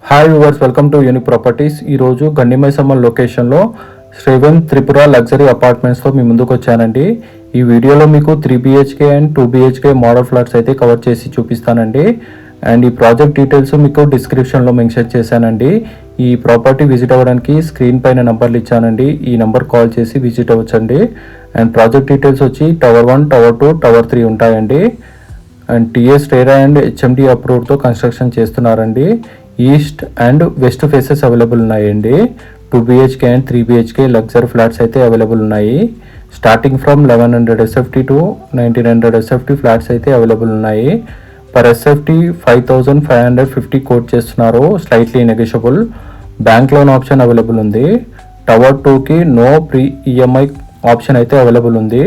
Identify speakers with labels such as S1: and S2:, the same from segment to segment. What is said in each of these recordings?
S1: Hi viewers, welcome to unique properties. ఈరోజు గండిమైసమ్మ లొకేషన్లో శ్రీవెన్ Tripura luxury అపార్ట్మెంట్స్తో మీ ముందుకు వచ్చానండి. ఈ వీడియోలో మీకు 3 BHK and 2 BHK model flats అయితే కవర్ చేసి చూపిస్తానండి. అండ్ ఈ ప్రాజెక్ట్ డీటెయిల్స్ మీకు డిస్క్రిప్షన్లో మెన్షన్ చేశానండి. ఈ ప్రాపర్టీ విజిట్ అవ్వడానికి స్క్రీన్ పైన నెంబర్లు ఇచ్చానండి. ఈ నెంబర్ కాల్ చేసి విజిట్ అవ్వచ్చండి. అండ్ ప్రాజెక్ట్ డీటెయిల్స్ వచ్చి టవర్ 1, టవర్ 2, టవర్ 3 ఉంటాయండి. And TS RERA and HMD అప్రూవ్డ్తో కన్స్ట్రక్షన్ చేస్తున్నారండి. East and west faces available ఉన్నాయండి. 2 BHK and 3 BHK luxury flats అయితే అవైలబుల్ ఉన్నాయి. Starting from 1100 SFT to 1900 SFT flats అయితే అవైలబుల్ ఉన్నాయి. పర్ SFT 5550 కోట్ చేస్తున్నారు. Slightly negotiable. Bank loan option available ఉంది. టవర్ 2కి నో ప్రీ EMI ఆప్షన్ అయితే అవైలబుల్ ఉంది.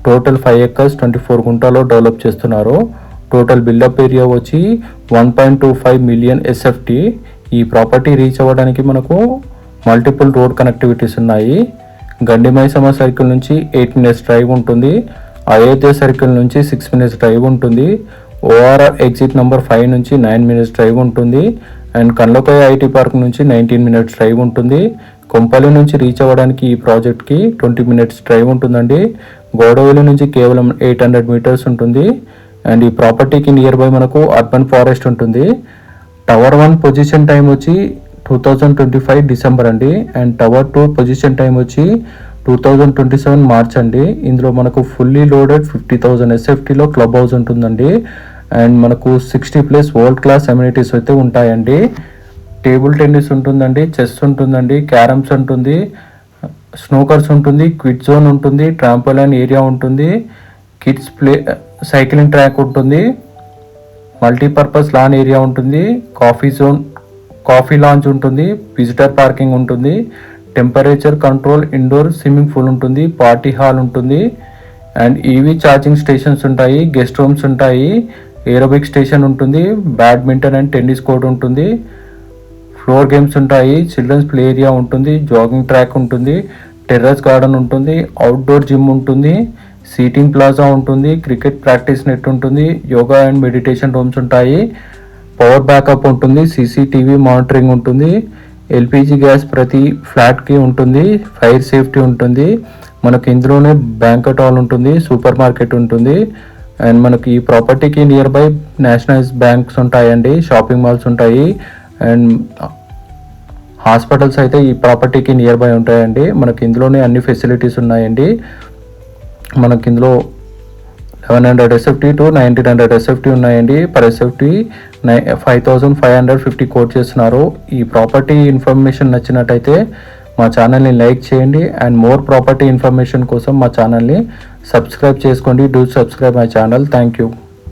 S1: టోటల్ 5 acres 24 గుంటలో డెవలప్ చేస్తున్నారు. టోటల్ బిల్డప్ ఏరియా వచ్చి 1.25 మిలియన్ SFT. ఈ ప్రాపర్టీ రీచ్ అవ్వడానికి మనకు మల్టిపుల్ రోడ్ కనెక్టివిటీస్ ఉన్నాయి. గండిమైసమ్మ సర్కిల్ నుంచి 8 minutes డ్రైవ్ ఉంటుంది. అయోధ్య సర్కిల్ నుంచి 6 minutes డ్రైవ్ ఉంటుంది. ORR ఎగ్జిట్ నెంబర్ 5 నుంచి 9 minutes డ్రైవ్ ఉంటుంది. అండ్ కన్లకోయ IT పార్క్ నుంచి 19 minutes డ్రైవ్ ఉంటుంది. కొంపల్లి నుంచి రీచ్ అవ్వడానికి ఈ ప్రాజెక్ట్కి 20 minutes డ్రైవ్ ఉంటుందండి. గోడవల్లి నుంచి కేవలం 800 meters ఉంటుంది. అండ్ ఈ ప్రాపర్టీకి నియర్ బై మనకు అర్బన్ ఫారెస్ట్ ఉంటుంది. టవర్ 1 పొజిషన్ టైం వచ్చి 2025 డిసెంబర్ అండి. అండ్ టవర్ 2 పొజిషన్ టైం వచ్చి 2027 మార్చ్ అండి. ఇందులో మనకు ఫుల్లీ లోడెడ్ 50,000 SFTలో క్లబ్ హౌస్ ఉంటుందండి. అండ్ మనకు 60+ వరల్డ్ క్లాస్ అమ్యూనిటీస్ అయితే ఉంటాయండి. టేబుల్ టెన్నిస్ ఉంటుందండి, చెస్ ఉంటుందండి, క్యారమ్స్ ఉంటుంది, స్నూకర్స్ ఉంటుంది, క్విడ్ జోన్ ఉంటుంది, ట్రాంపోలైన్ ఏరియా ఉంటుంది, కిడ్స్ ప్లే సైక్లింగ్ ట్రాక్ ఉంటుంది, మల్టీపర్పస్ లాన్ ఏరియా ఉంటుంది, కాఫీ లాంచ్ ఉంటుంది, విజిటర్ పార్కింగ్ ఉంటుంది, temperature control indoor swimming pool ఉంటుంది, పార్టీ హాల్ ఉంటుంది. అండ్ EV ఛార్జింగ్ స్టేషన్స్ ఉంటాయి, గెస్ట్ రూమ్స్ ఉంటాయి, ఏరోబిక్ స్టేషన్ ఉంటుంది, బ్యాడ్మింటన్ అండ్ టెన్నిస్ కోర్ట్ ఉంటుంది, ఫ్లోర్ గేమ్స్ ఉంటాయి, చిల్డ్రన్స్ ప్లే ఏరియా ఉంటుంది, జాగింగ్ ట్రాక్ ఉంటుంది, టెర్రస్ గార్డెన్ ఉంటుంది, అవుట్డోర్ జిమ్ ఉంటుంది, సీటింగ్ ప్లాజా ఉంటుంది, క్రికెట్ ప్రాక్టీస్ నెట్ ఉంటుంది, యోగా అండ్ మెడిటేషన్ రూమ్స్ ఉంటాయి, పవర్ బ్యాకప్ ఉంటుంది, CCTV మానిటరింగ్ ఉంటుంది, LPG గ్యాస్ ప్రతి ఫ్లాట్కి ఉంటుంది, ఫైర్ సేఫ్టీ ఉంటుంది. మనకు ఇందులోనే బ్యాంకెట్ హాల్ ఉంటుంది, సూపర్ మార్కెట్ ఉంటుంది. అండ్ మనకి ఈ ప్రాపర్టీకి నియర్ బై నేషనలైజ్ బ్యాంక్స్ ఉంటాయండి, షాపింగ్ మాల్స్ ఉంటాయి, అండ్ హాస్పిటల్స్ అయితే ఈ ప్రాపర్టీకి నియర్ బై ఉంటాయండి. మనకి ఇందులోనే అన్ని ఫెసిలిటీస్ ఉన్నాయండి. మనకి ఇందులో 1100 SFT టు 1900 SFT ఉన్నాయండి. పర్ SFT 5550 కోట్ చేస్తున్నారు. ఈ ప్రాపర్టీ ఇన్ఫర్మేషన్ నచ్చినట్టయితే మా ఛానల్ని లైక్ చేయండి. అండ్ మోర్ ప్రాపర్టీ ఇన్ఫర్మేషన్ కోసం మా ఛానల్ని సబ్స్క్రైబ్ చేసుకోండి. Do subscribe my channel. Thank you.